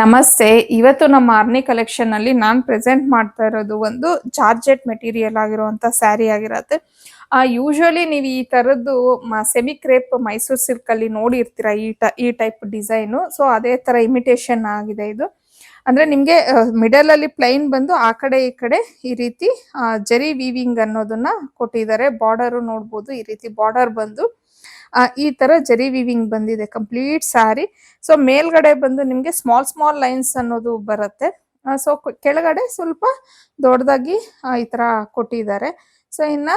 ನಮಸ್ತೆ. ಇವತ್ತು ನಮ್ಮ ಆರ್ನಿ ಕಲೆಕ್ಷನ್ ಅಲ್ಲಿ ನಾನು ಪ್ರೆಸೆಂಟ್ ಮಾಡ್ತಾ ಇರೋದು ಒಂದು ಜಾರ್ಜೆಟ್ ಮೆಟೀರಿಯಲ್ ಆಗಿರುವಂತ ಸ್ಯಾರಿ ಆಗಿರತ್ತೆ. ಯೂಶುವಲಿ ನೀವು ಈ ತರದ್ದು ಸೆಮಿ ಕ್ರೇಪ್ ಮೈಸೂರು ಸಿಲ್ಕ್ ಅಲ್ಲಿ ನೋಡಿರ್ತೀರಾ ಈ ಟೈಪ್ ಡಿಸೈನು. ಸೊ ಅದೇ ತರ ಇಮಿಟೇಷನ್ ಆಗಿದೆ ಇದು. ಅಂದ್ರೆ ನಿಮ್ಗೆ ಮಿಡಲ್ ಅಲ್ಲಿ ಪ್ಲೈನ್ ಬಂದು ಆ ಕಡೆ ಈ ಕಡೆ ಈ ರೀತಿ ಜರಿ ವೀವಿಂಗ್ ಅನ್ನೋದನ್ನ ಕೊಟ್ಟಿದ್ದಾರೆ. ಬಾರ್ಡರ್ ನೋಡ್ಬೋದು, ಈ ರೀತಿ ಬಾರ್ಡರ್ ಬಂದು ಈ ತರ ಜರಿ ವಿವಿಂಗ್ ಬಂದಿದೆ ಕಂಪ್ಲೀಟ್ ಸ್ಯಾರಿ. ಸೊ ಮೇಲ್ಗಡೆ ಬಂದು ನಿಮ್ಗೆ ಸ್ಮಾಲ್ ಲೈನ್ಸ್ ಅನ್ನೋದು ಬರುತ್ತೆ. ಸೊ ಕೆಳಗಡೆ ಸ್ವಲ್ಪ ದೊಡ್ಡದಾಗಿ ಈ ತರ ಕೊಟ್ಟಿದ್ದಾರೆ. ಸೊ ಇನ್ನ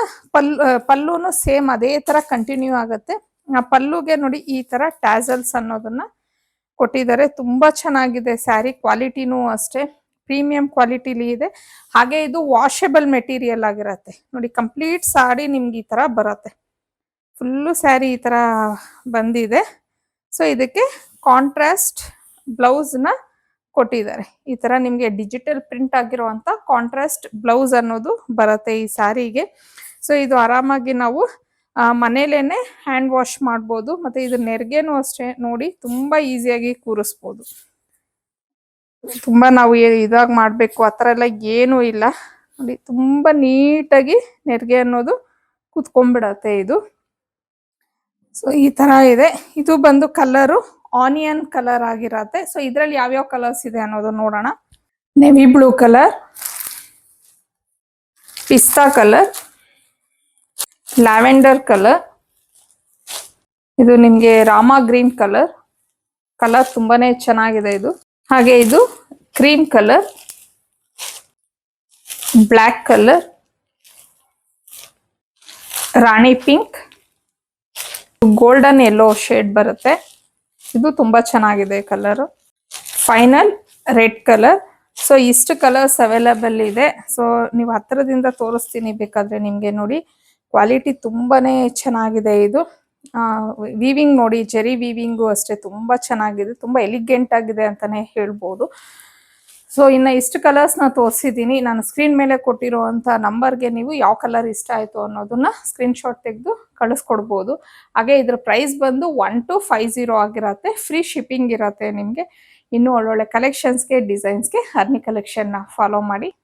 ಪಲ್ಲುನು ಸೇಮ್ ಅದೇ ತರ ಕಂಟಿನ್ಯೂ ಆಗುತ್ತೆ. ಪಲ್ಲುಗೆ ನೋಡಿ ಈ ತರ ಟ್ಯಾಸಲ್ಸ್ ಅನ್ನೋದನ್ನ ಕೊಟ್ಟಿದ್ದಾರೆ. ತುಂಬಾ ಚೆನ್ನಾಗಿದೆ ಸ್ಯಾರಿ. ಕ್ವಾಲಿಟಿನೂ ಅಷ್ಟೇ ಪ್ರೀಮಿಯಂ ಕ್ವಾಲಿಟಿಲಿ ಇದೆ. ಹಾಗೆ ಇದು ವಾಷೆಬಲ್ ಮೆಟೀರಿಯಲ್ ಆಗಿರತ್ತೆ. ನೋಡಿ ಕಂಪ್ಲೀಟ್ ಸಾಡಿ ನಿಮ್ಗೆ ಈ ತರ ಬರುತ್ತೆ. ಫುಲ್ಲು ಸ್ಯಾರಿ ಈ ತರ ಬಂದಿದೆ. ಸೊ ಇದಕ್ಕೆ ಕಾಂಟ್ರಾಸ್ಟ್ ಬ್ಲೌಸ್ ನ ಕೊಟ್ಟಿದ್ದಾರೆ. ಈ ತರ ನಿಮ್ಗೆ ಡಿಜಿಟಲ್ ಪ್ರಿಂಟ್ ಆಗಿರುವಂತ ಕಾಂಟ್ರಾಸ್ಟ್ ಬ್ಲೌಸ್ ಅನ್ನೋದು ಬರುತ್ತೆ ಈ ಸ್ಯಾರಿಗೆ. ಸೊ ಇದು ಆರಾಮಾಗಿ ನಾವು ಮನೇಲೇನೆ ಹ್ಯಾಂಡ್ ವಾಶ್ ಮಾಡ್ಬೋದು. ಮತ್ತೆ ಇದು ನೆರಿಗೆನೂ ಅಷ್ಟೇ ನೋಡಿ ತುಂಬಾ ಈಸಿಯಾಗಿ ಕೂರಿಸ್ಬೋದು. ತುಂಬಾ ನಾವು ಇದಾಗ ಮಾಡ್ಬೇಕು ಆತರ ಎಲ್ಲ ಏನೂ ಇಲ್ಲ. ನೋಡಿ ತುಂಬಾ ನೀಟಾಗಿ ನೆರಿಗೆ ಅನ್ನೋದು ಕುತ್ಕೊಂಡ್ಬಿಡತ್ತೆ ಇದು. ಸೊ ಈ ತರ ಇದೆ. ಇದು ಬಂದು ಕಲರು ಆನಿಯನ್ ಕಲರ್ ಆಗಿರತ್ತೆ. ಸೊ ಇದ್ರಲ್ಲಿ ಯಾವ್ಯಾವ ಕಲರ್ಸ್ ಇದೆ ಅನ್ನೋದು ನೋಡೋಣ. ನೆವಿ ಬ್ಲೂ ಕಲರ್, ಪಿಸ್ತಾ ಕಲರ್, ಲ್ಯಾವೆಂಡರ್ ಕಲರ್, ಇದು ನಿಮ್ಗೆ ರಾಮ ಗ್ರೀನ್ ಕಲರ್. ಕಲರ್ ತುಂಬಾನೇ ಚೆನ್ನಾಗಿದೆ ಇದು. ಹಾಗೆ ಇದು ಕ್ರೀಮ್ ಕಲರ್, ಬ್ಲ್ಯಾಕ್ ಕಲರ್, ರಾಣಿ ಪಿಂಕ್, ಗೋಲ್ಡನ್ ಯೆಲ್ಲೋ ಶೇಡ್ ಬರುತ್ತೆ. ಇದು ತುಂಬಾ ಚೆನ್ನಾಗಿದೆ colour. Final red colour. So ಇಷ್ಟು ಕಲರ್ಸ್ ಅವೈಲಬಲ್ ಇದೆ. ಸೊ ನೀವು ಹತ್ತಿರದಿಂದ ತೋರಿಸ್ತೀನಿ ಬೇಕಾದ್ರೆ ನಿಮ್ಗೆ. ನೋಡಿ ಕ್ವಾಲಿಟಿ ತುಂಬಾನೇ ಚೆನ್ನಾಗಿದೆ ಇದು. ವೀವಿಂಗ್ ನೋಡಿ, ಜೆರಿ ವೀವಿಂಗು ಅಷ್ಟೇ ತುಂಬಾ ಚೆನ್ನಾಗಿದೆ. ತುಂಬಾ ಎಲಿಗೆಂಟ್ ಆಗಿದೆ ಅಂತಾನೆ ಹೇಳ್ಬೋದು. ಸೊ ಇನ್ನು ಇಷ್ಟು ಕಲರ್ಸ್ ನ ತೋರಿಸಿದ್ದೀನಿ. ನಾನು ಸ್ಕ್ರೀನ್ ಮೇಲೆ ಕೊಟ್ಟಿರುವಂತ ನಂಬರ್ಗೆ ನೀವು ಯಾವ ಕಲರ್ ಇಷ್ಟ ಆಯ್ತು ಅನ್ನೋದನ್ನ ಸ್ಕ್ರೀನ್ ಶಾಟ್ ತೆಗೆದು ಕಳಿಸ್ಕೊಡ್ಬೋದು. ಹಾಗೆ ಇದ್ರ ಪ್ರೈಸ್ ಬಂದು 1250 ಆಗಿರತ್ತೆ. ಫ್ರೀ ಶಿಪ್ಪಿಂಗ್ ಇರತ್ತೆ ನಿಮ್ಗೆ. ಇನ್ನು ಒಳ್ಳೊಳ್ಳೆ ಕಲೆಕ್ಷನ್ಸ್ಗೆ ಡಿಸೈನ್ಸ್ಗೆ ಆರ್ನಿ ಕಲೆಕ್ಷನ್ ನ ಫಾಲೋ ಮಾಡಿ.